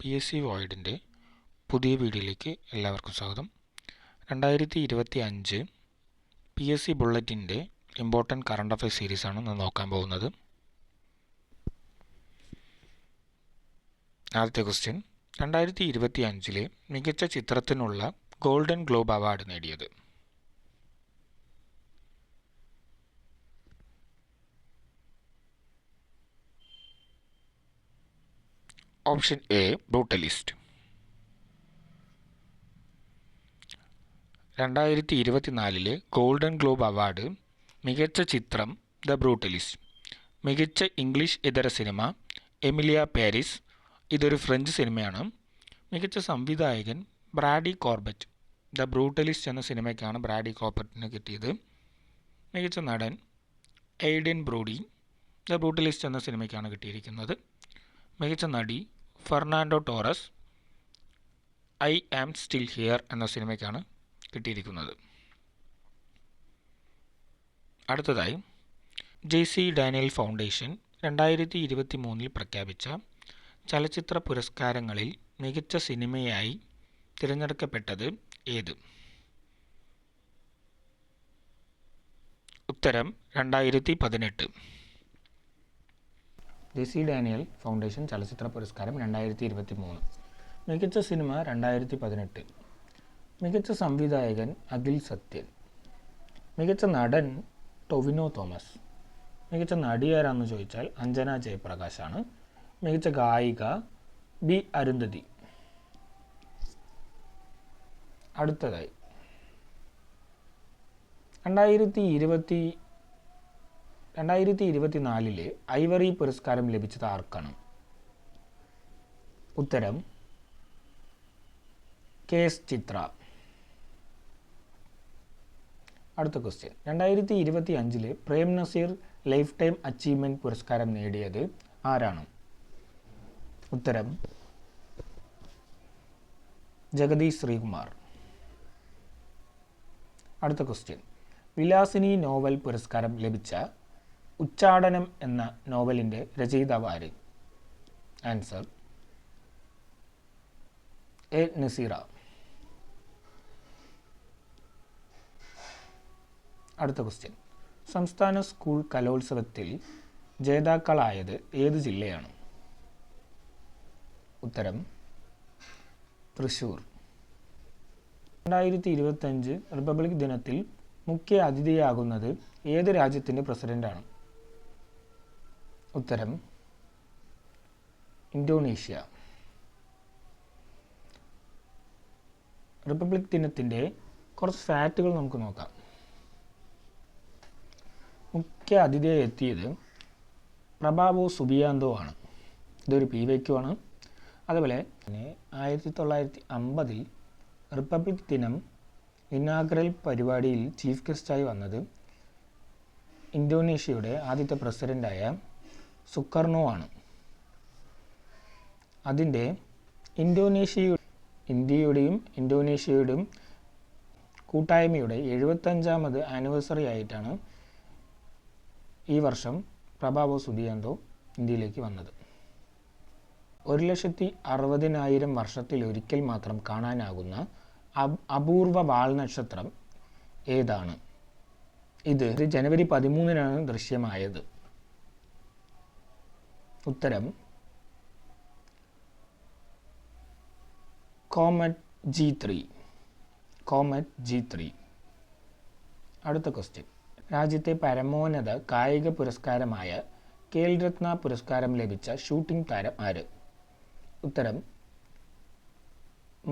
PSC വോയിഡിൻ്റെ പുതിയ വീഡിയോയിലേക്ക് എല്ലാവർക്കും സ്വാഗതം. 2025 PSC ബുള്ളറ്റിൻ്റെ ഇമ്പോർട്ടൻറ്റ് കറണ്ട് അഫയേഴ്സ് സീരീസാണ് ഇന്ന് നോക്കാൻ പോകുന്നത്. ആദ്യത്തെ ക്വസ്റ്റ്യൻ, 2025 മികച്ച ചിത്രത്തിനുള്ള ഗോൾഡൻ ഗ്ലോബ് അവാർഡ് നേടിയത്? Option A brutalist. 2024 golden globe award മികച്ച ചിത്രം ദ ബ്രൂട്ടലിസ്റ്റ്, മികച്ച ഇംഗ്ലീഷ് ഇതര സിനിമ എമിലിയ പാരിസ്, ഇതൊരു ഫ്രഞ്ച് സിനിമയാണ്. മികച്ച സംവിധായകൻ ബ്രാഡി കോർബറ്റ്, ദ ബ്രൂട്ടലിസ്റ്റ് എന്ന സിനിമയ്ക്കാണ് ബ്രാഡി കോർബറ്റിന് കിട്ടിയത്. മികച്ച നടൻ എയ്ഡൻ ബ്രോഡി, ദ ബ്രൂട്ടലിസ്റ്റ് എന്ന സിനിമയ്ക്കാണ് കിട്ടിയിരിക്കുന്നത്. മികച്ച നടി Fernando Torres, I am still here എന്ന സിനിമയ്ക്കാണ് കിട്ടിയിരിക്കുന്നത്. അടുത്തതായി, JC ഡാനിയൽ ഫൗണ്ടേഷൻ 2023 പ്രഖ്യാപിച്ച ചലച്ചിത്ര പുരസ്കാരങ്ങളിൽ മികച്ച സിനിമയായി തിരഞ്ഞെടുക്കപ്പെട്ടത് ഏത്? ഉത്തരം 2018. JC ഡാനിയൽ ഫൗണ്ടേഷൻ ചലച്ചിത്ര പുരസ്കാരം 2023. മികച്ച സിനിമ 2018. മികച്ച സംവിധായകൻ അഖിൽ സത്യൻ. മികച്ച നടൻ ടൊവിനോ തോമസ്. മികച്ച നടിയാരാണെന്ന് ചോദിച്ചാൽ അഞ്ജന ജയപ്രകാശാണ്. മികച്ച ഗായിക ബി അരുന്ധതി. അടുത്തതായി, 2024 ഐവറി പുരസ്കാരം ലഭിച്ചത് ആർക്കാണ്? ഉത്തരം KS ചിത്ര. അടുത്ത question, 2025 Prem Nazir lifetime achievement പുരസ്കാരം നേടിയത് ആരാണ്? ഉത്തരം ജഗദീഷ് ശ്രീകുമാർ. അടുത്ത ക്വസ്റ്റ്യൻ, വിലാസിനി നോവൽ പുരസ്കാരം ലഭിച്ച ഉച്ചാടനം എന്ന നോവലിൻ്റെ രചയിതാവ് ആര്? Answer A Naseera. അടുത്ത ക്വസ്റ്റ്യൻ, സംസ്ഥാന സ്കൂൾ കലോത്സവത്തിൽ ജേതാക്കളായത് ഏത് ജില്ലയാണ്? ഉത്തരം തൃശ്ശൂർ. 2025 റിപ്പബ്ലിക് ദിനത്തിൽ മുഖ്യ അതിഥിയാകുന്നത് ഏത് രാജ്യത്തിൻ്റെ പ്രസിഡന്റാണ്? ഉത്തരം ഇന്തോനേഷ്യ. റിപ്പബ്ലിക് ദിനത്തിൻ്റെ കുറച്ച് ഫാക്റ്റുകൾ നമുക്ക് നോക്കാം. മുഖ്യ അതിഥിയായി എത്തിയത് പ്രഭാവോ സുബിയാന്തോ ആണ്. ഇതൊരു PYQ ആണ്. അതുപോലെ 1950 റിപ്പബ്ലിക് ദിനം ഇനാഗ്രൽ പരിപാടിയിൽ ചീഫ് ഗസ്റ്റായി വന്നത് ഇന്തോനേഷ്യയുടെ ആദ്യത്തെ പ്രസിഡൻ്റായ സുകർണോ ആണ്. അതിൻ്റെ ഇന്ത്യയുടെയും ഇന്തോനേഷ്യയുടെയും കൂട്ടായ്മയുടെ 75ാമത് ആനിവേഴ്സറി ആയിട്ടാണ് ഈ വർഷം പ്രഭാവോ സുബിയാന്തോ ഇന്ത്യയിലേക്ക് വന്നത്. 1,60,000 വർഷത്തിലൊരിക്കൽ മാത്രം കാണാനാകുന്ന അപൂർവ വാൽനക്ഷത്രം ഏതാണ്? ഇത് ജനുവരി 13 ദൃശ്യമായത്. ഉത്തരം കോമറ്റ് G3. അടുത്ത ക്വസ്റ്റ്യൻ, രാജ്യത്തെ പരമോന്നത കായിക പുരസ്കാരമായ ഖേൽ രത്ന പുരസ്കാരം ലഭിച്ച ഷൂട്ടിംഗ് താരം ആര്? ഉത്തരം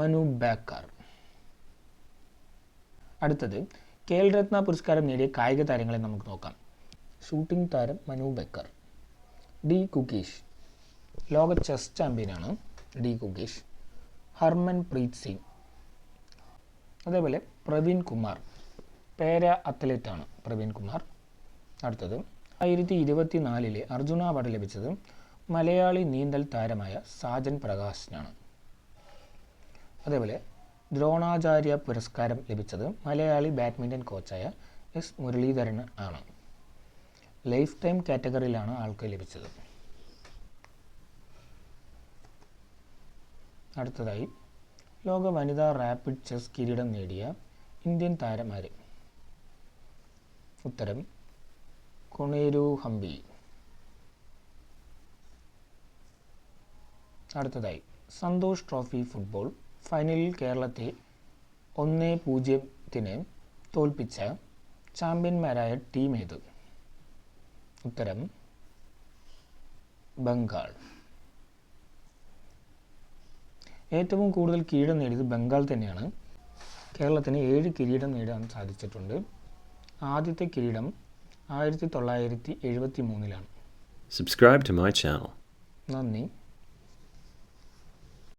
മനു ബാക്കർ. അടുത്തത്, ഖേൽ രത്ന പുരസ്കാരം നേടിയ കായിക താരങ്ങളെ നമുക്ക് നോക്കാം. ഷൂട്ടിംഗ് താരം മനു ബക്കർ. ഡി കുകേഷ്, ലോക ചെസ് ചാമ്പ്യനാണ് ഡി കുകേഷ്. ഹർമൻ പ്രീത് സിംഗ്. അതേപോലെ പ്രവീൺ കുമാർ, പാര അത്ലറ്റാണ് പ്രവീൺ കുമാർ. അടുത്തത്, 2024 അർജുന അവാർഡ് ലഭിച്ചത് മലയാളി നീന്തൽ താരമായ സാജൻ പ്രകാശിനാണ്. അതേപോലെ ദ്രോണാചാര്യ പുരസ്കാരം ലഭിച്ചത് മലയാളി ബാഡ്മിൻ്റൺ കോച്ചായ S മുരളീധരൻ ആണ്. ലൈഫ് ടൈം കാറ്റഗറിയിലാണ് ആൾക്ക് ലഭിച്ചത്. അടുത്തതായി ലോക വനിതാ റാപ്പിഡ് ചെസ് കിരീടം നേടിയ ഇന്ത്യൻ താരമാര്? ഉത്തരം കൊണേരു ഹംപി. അടുത്തതായി സന്തോഷ് ട്രോഫി ഫുട്ബോൾ ഫൈനലിൽ കേരളത്തെ 1-0 തോൽപ്പിച്ച ചാമ്പ്യന്മാരായ ടീം ഏത്? ഉത്തരം ബംഗാൾ. ഏറ്റവും കൂടുതൽ കിരീടം നേടിയത് ബംഗാൾ തന്നെയാണ്. കേരളത്തിന് 7 കിരീടം നേടാൻ സാധിച്ചിട്ടുണ്ട്. ആദ്യത്തെ കിരീടം 1973 Subscribe to my channel. നന്ദി.